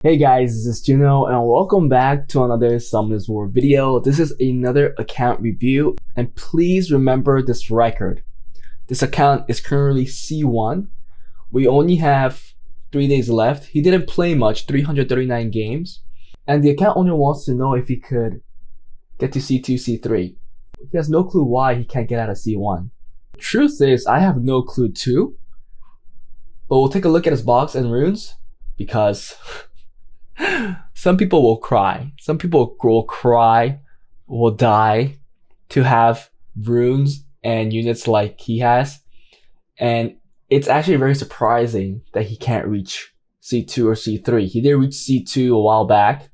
Hey guys, this is Juno and welcome back to another Summoners War video. This is another account review and please remember this record. This account is currently C1. We only have 3 days left. He didn't play much, 339 games. And the account owner wants to know if he could get to C2, C3. He has no clue why he can't get out of C1. Truth is, I have no clue too. But we'll take a look at his box and runes because some people will cry. Some people will cry, will die to have runes and units like he has. And it's actually very surprising that he can't reach C2 or C3. He did reach C2 a while back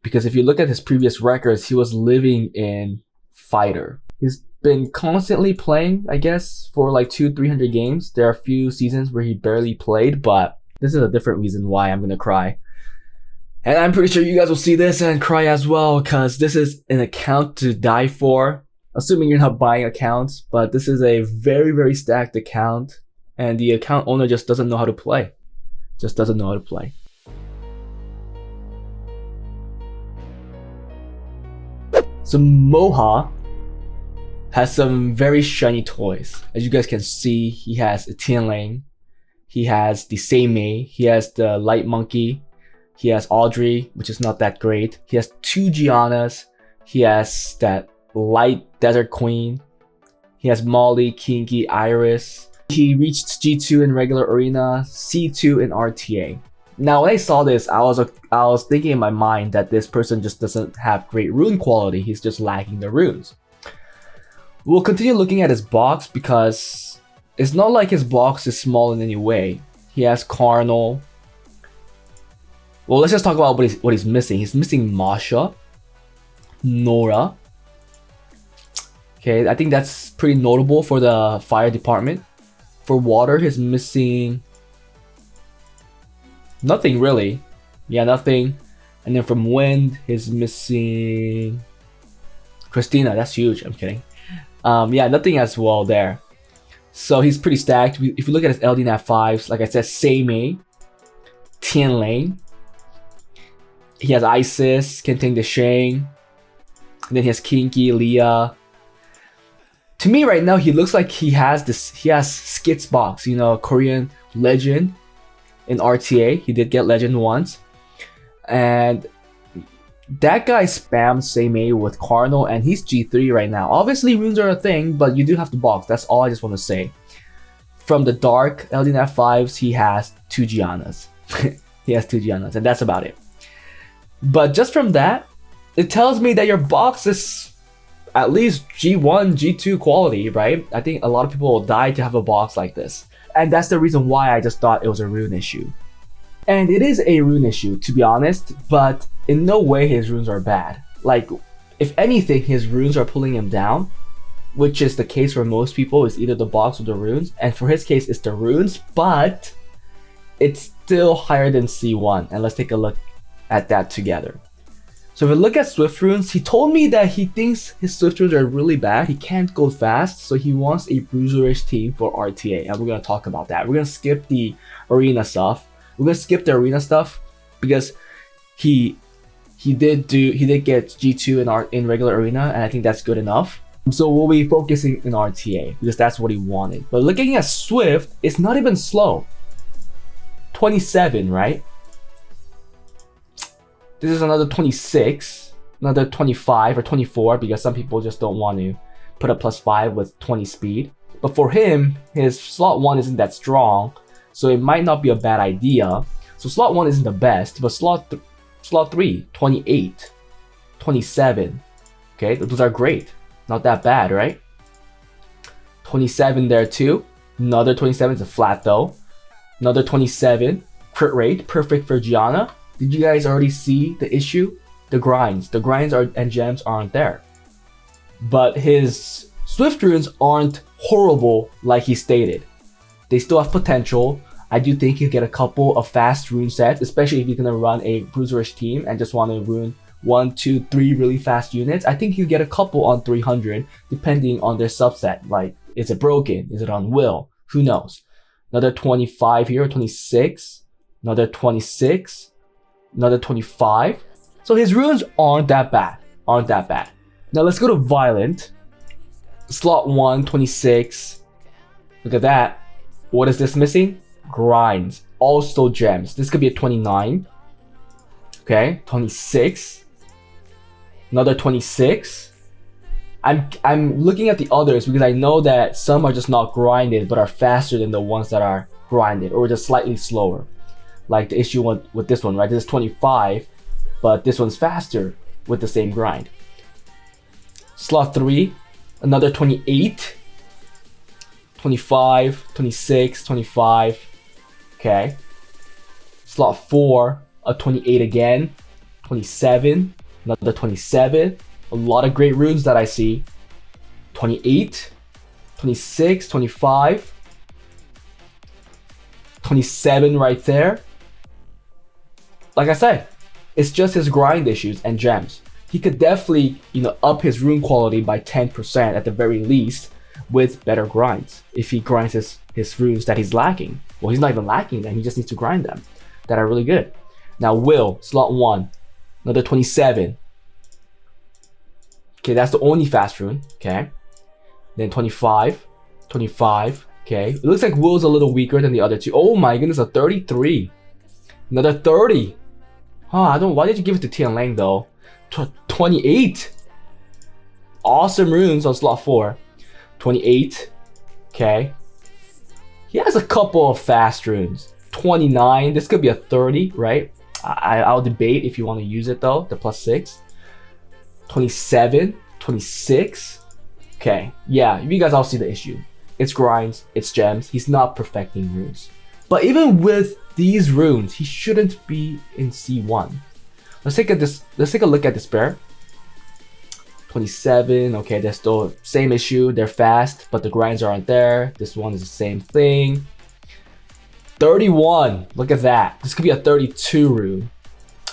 because if you look at his previous records, he was living in Fighter. He's been constantly playing, I guess, for like 200-300 games. There are a few seasons where he barely played, but this is a different reason why I'm gonna cry. And I'm pretty sure you guys will see this and cry as well, because this is an account to die for. Assuming you're not buying accounts, but this is a very stacked account, and the account owner just doesn't know how to play. Just doesn't know how to play. So Moha has some very shiny toys. As you guys can see, he has a Tianling, he has the Seimei, he has the Light Monkey, he has Audrey, which is not that great. He has 2 Giannas. He has that Light Desert Queen. He has Molly, Kinky, Iris. He reached G2 in regular arena, C2 in RTA. Now when I saw this, I was thinking in my mind that this person just doesn't have great rune quality. He's just lacking the runes. We'll continue looking at his box because it's not like his box is small in any way. He has Carnal. Well, let's just talk about what he's missing. He's missing Masha, Nora. Okay, I think that's pretty notable for the fire department. For water, he's missing nothing really. Yeah, nothing. And then from wind, he's missing Christina. That's huge. I'm kidding. Yeah, nothing as well there. So he's pretty stacked. If you look at his LDNAT 5s, like I said, Seimei, Tianling. He has Isis, Kentang the Shang, and then he has Kinky, Leah. To me right now, he looks like he has Skit's box, you know, Korean legend in RTA. He did get legend once. And that guy spams Seimei with Cardinal and he's G3 right now. Obviously runes are a thing, but you do have to box. That's all I just want to say. From the dark LDNAT 5s, he has 2 Giannas. He has 2 Giannas and that's about it. But just from that, it tells me that your box is at least G1, G2 quality, right? I think a lot of people will die to have a box like this. And that's the reason why I just thought it was a rune issue. And it is a rune issue, to be honest, but in no way his runes are bad. Like, if anything, his runes are pulling him down, which is the case for most people, is either the box or the runes. And for his case, it's the runes, but it's still higher than C1. And let's take a look at that together. So if we look at Swift runes, he told me that he thinks his Swift runes are really bad. He can't go fast, so he wants a bruiserish team for RTA, and we're gonna talk about that. We're gonna skip the arena stuff. We're gonna skip the arena stuff because he did get G2 in regular arena, and I think that's good enough. So we'll be focusing in RTA because that's what he wanted. But looking at Swift, it's not even slow. 27, right? This is another 26, another 25 or 24 because some people just don't want to put a +5 with 20 speed. But for him, his slot 1 isn't that strong, so it might not be a bad idea. So slot 1 isn't the best, but slot 3, 28, 27. Okay, those are great. Not that bad, right? 27 there too. Another 27 is a flat though. Another 27, crit rate, perfect for Gianna. Did you guys already see the issue? The grinds. The grinds and gems aren't there. But his Swift runes aren't horrible like he stated. They still have potential. I do think he'll get a couple of fast rune sets, especially if you're going to run a bruiserish team and just want to rune 1, 2, 3 really fast units. I think he'll get a couple on 300 depending on their subset. Like, is it broken? Is it on will? Who knows? Another 25 here, 26. Another 26. another 25. So his runes aren't that bad. Now let's go to Violent. Slot 1, 26. Look at that. What is this missing? Grinds. Also gems. This could be a 29. Okay, 26. Another 26. I'm looking at the others because I know that some are just not grinded but are faster than the ones that are grinded, or just slightly slower. Like the issue with this one, right? This is 25, but this one's faster with the same grind. Slot 3, another 28, 25, 26, 25. Okay. Slot 4, a 28 again, 27, another 27. A lot of great runes that I see. 28, 26, 25, 27 right there. Like I said, it's just his grind issues and gems. He could definitely, up his rune quality by 10% at the very least with better grinds. If he grinds his runes that he's lacking. Well, he's not even lacking them. He just needs to grind them that are really good. Now, Will, slot 1, another 27. Okay, that's the only fast rune. Okay. Then 25, 25. Okay. It looks like Will's a little weaker than the other two. Oh my goodness, a 33. Another 30. Huh, why did you give it to Tian Lang though? 28. Awesome runes on slot 4. 28. Okay. He has a couple of fast runes. 29. This could be a 30, right? I'll debate if you want to use it though, the +6. 27, 26. Okay, yeah, you guys all see the issue. It's grinds, it's gems. He's not perfecting runes. But even with these runes, he shouldn't be in C1. Let's take a look at Despair. 27. Okay, they're still same issue. They're fast, but the grinds aren't there. This one is the same thing. 31. Look at that. This could be a 32 rune.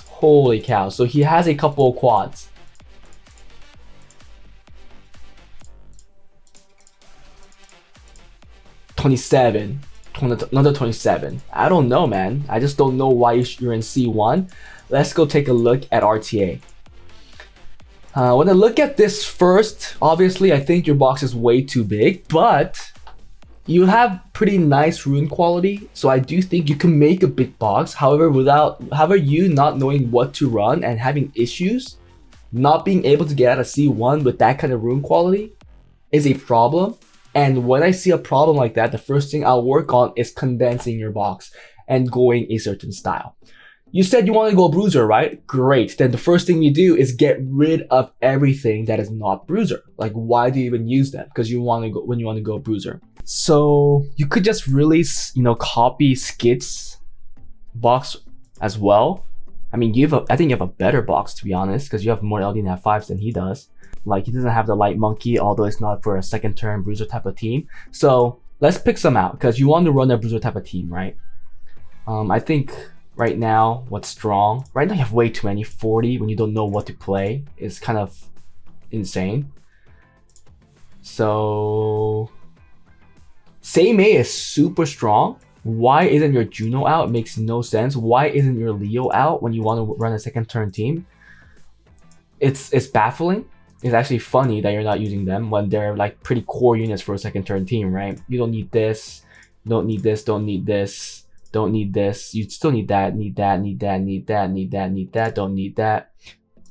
Holy cow. So he has a couple of quads. 27. Another 27. I don't know, man. I just don't know why you're in C1. Let's go take a look at RTA. When I look at this first, obviously I think your box is way too big, but you have pretty nice rune quality, so I do think you can make a big box. However, you not knowing what to run and having issues, not being able to get out of C1 with that kind of rune quality is a problem. And when I see a problem like that, the first thing I'll work on is condensing your box and going a certain style. You said you want to go Bruiser, right? Great. Then the first thing you do is get rid of everything that is not Bruiser. Like, why do you even use them? Because you want to go when you want to go Bruiser. So you could just really, copy Skid's box as well. I mean, I think you have a better box, to be honest, because you have more LD and F5s than he does. Like, he doesn't have the Light Monkey, although it's not for a second turn Bruiser type of team. So let's pick some out, because you want to run a Bruiser type of team, right? I think right now, what's strong? Right now you have way too many. 40 when you don't know what to play is kind of insane. So Seimei is super strong. Why isn't your Juno out? It makes no sense. Why isn't your Leo out when you want to run a second turn team? It's baffling. It's actually funny that you're not using them when they're like pretty core units for a second turn team, right? You don't need this, don't need this, don't need this, don't need this. You still need that, need that, need that, need that, need that, need that, don't need that,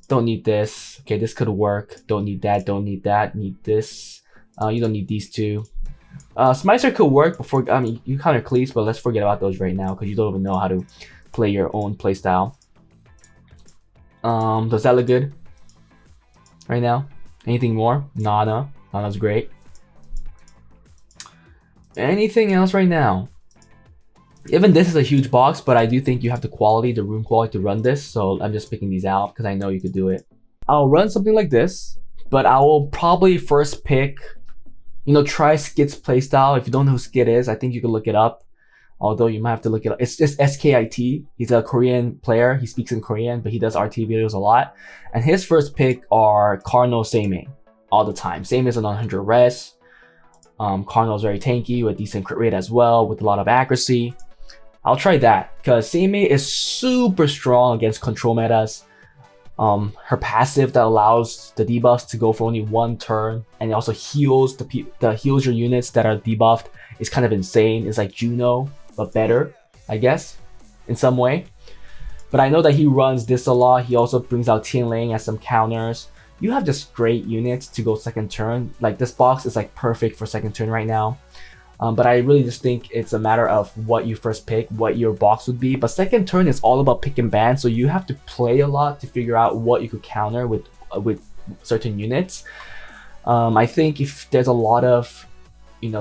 don't need this. Okay, this could work. Don't need that, don't need that, need this. You don't need these two. Smicer could work before, I mean, you counter cleats, but let's forget about those right now because you don't even know how to play your own playstyle. Does that look good right now? Anything more? Nana's great. Anything else right now? Even this is a huge box, but I do think you have the quality, the room quality to run this, so I'm just picking these out because I know you could do it. I'll run something like this, but I will probably first pick, try Skid's playstyle. If you don't know who Skid is, I think you can look it up. Although you might have to look it up. It's just SKIT. He's a Korean player. He speaks in Korean, but he does RT videos a lot. And his first pick are Cardinal Seimei all the time. Seimei is a 900 res. Cardinal is very tanky with decent crit rate as well, with a lot of accuracy. I'll try that because Seimei is super strong against control metas. Her passive that allows the debuffs to go for only 1 turn, and it also heals heals your units that are debuffed is kind of insane. It's like Juno, but better, I guess, in some way. But I know that he runs this a lot. He also brings out Tianling as some counters. You have just great units to go second turn. Like this box is like perfect for second turn right now. But I really just think it's a matter of what you first pick, what your box would be. But second turn is all about pick and ban, so you have to play a lot to figure out what you could counter with certain units. I think if there's a lot of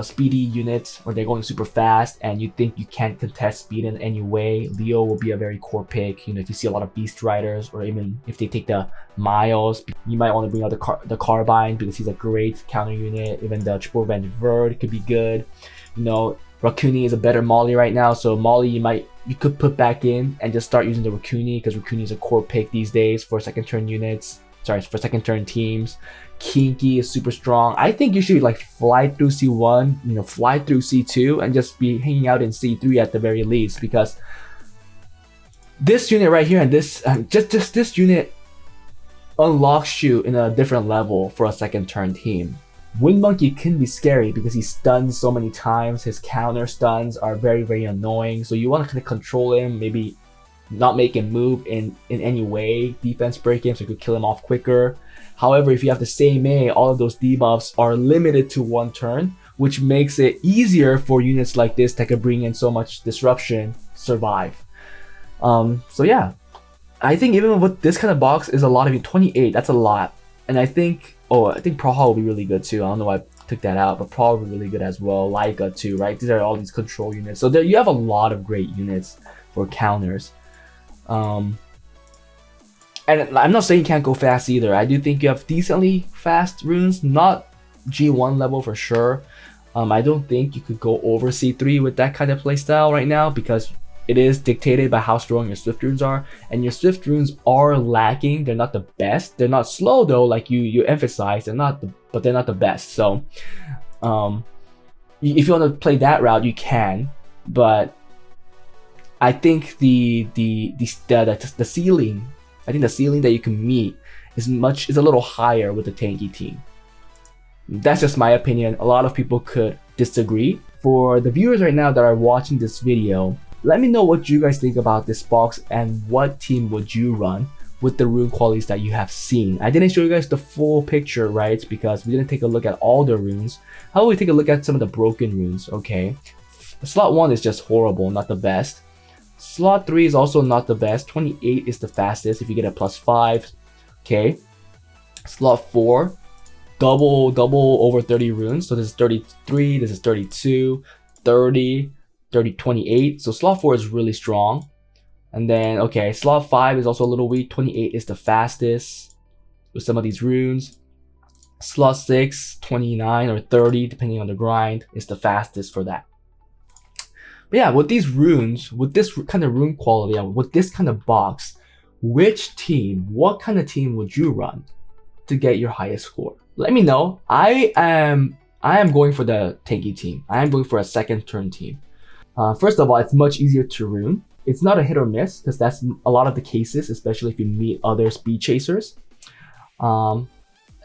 speedy units, or they're going super fast and you think you can't contest speed in any way, Leo will be a very core pick. If you see a lot of beast riders, or even if they take the miles, you might want to bring out the carbine because he's a great counter unit. Even the triple revenge verd could be good. Rakuni is a better Molly right now, so Molly you could put back in and just start using the Rakuni, because Rakuni is a core pick these days for second turn units. Sorry, for second turn teams. Kinky is super strong. I think you should like fly through C1, fly through C2, and just be hanging out in C3 at the very least, because this unit right here and this just this unit unlocks you in a different level for a second turn team. Wind Monkey can be scary because he stuns so many times. His counter stuns are very, very annoying, so you want to kind of control him, maybe not make him move in any way, defense break him so you could kill him off quicker. However, if you have the Seimei, all of those debuffs are limited to 1 turn, which makes it easier for units like this that could bring in so much disruption survive. So yeah, I think even with this kind of box is a lot of 28. That's a lot, and I think Praha will be really good too. I don't know why I took that out, but Praha will be really good as well. Laika too, right? These are all these control units. So there you have a lot of great units for counters. And I'm not saying you can't go fast either. I do think you have decently fast runes, not G1 level for sure. I don't think you could go over C3 with that kind of playstyle right now, because it is dictated by how strong your Swift runes are, and your Swift runes are lacking. They're not the best. They're not slow though, like you emphasize. But they're not the best. So, if you want to play that route, you can. But I think the ceiling. I think the ceiling that you can meet is a little higher with the tanky team. That's just my opinion. A lot of people could disagree. For the viewers right now that are watching this video, let me know what you guys think about this box and what team would you run with the rune qualities that you have seen. I didn't show you guys the full picture, right? Because we didn't take a look at all the runes. How about we take a look at some of the broken runes, okay? Slot 1 is just horrible, not the best. Slot 3 is also not the best. 28 is the fastest if you get a +5. Okay. Slot 4, double over 30 runes. So this is 33, this is 32, 30, 28. So slot 4 is really strong. And then, okay, slot 5 is also a little weak. 28 is the fastest with some of these runes. Slot 6, 29 or 30, depending on the grind, is the fastest for that. But yeah, with these runes, with this kind of rune quality, and with this kind of box, what kind of team would you run to get your highest score? Let me know. I am going for the tanky team. I am going for a second turn team. First of all, it's much easier to rune. It's not a hit or miss, because that's a lot of the cases, especially if you meet other speed chasers. And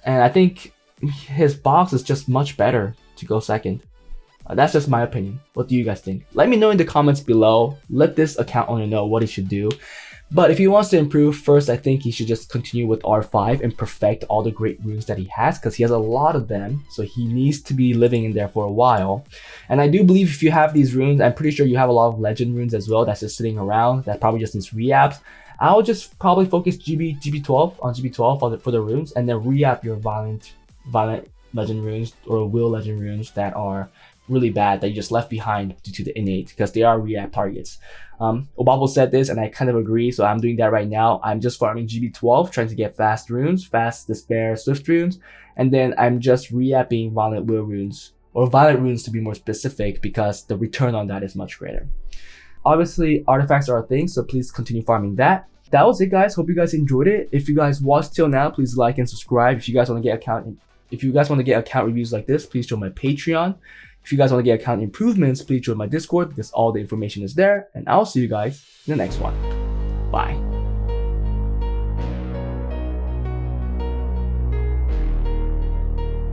I think his box is just much better to go second. That's just my opinion. What do you guys think? Let me know in the comments below. Let this account owner know what he should do. But if he wants to improve, first I think he should just continue with R5 and perfect all the great runes that he has, because he has a lot of them. So he needs to be living in there for a while. And I do believe if you have these runes, I'm pretty sure you have a lot of legend runes as well that's just sitting around that probably just needs re-apps. I'll just probably focus GB12 for the runes, and then re-app your violent legend runes or will legend runes that are really bad, that you just left behind due to the innate, because they are react targets. Obabo said this and I kind of agree, so I'm doing that right now. I'm just farming GB12, trying to get fast runes, fast despair swift runes, and then I'm just re-apping violent will runes, or violent runes to be more specific, because the return on that is much greater. Obviously artifacts are a thing, so please continue farming that. That was it, guys. Hope you guys enjoyed it. If you guys watched till now, please like and subscribe. If you guys want to get account reviews like this, please join my Patreon. If you guys want to get account improvements, please join my Discord because all the information is there. And I'll see you guys in the next one. Bye.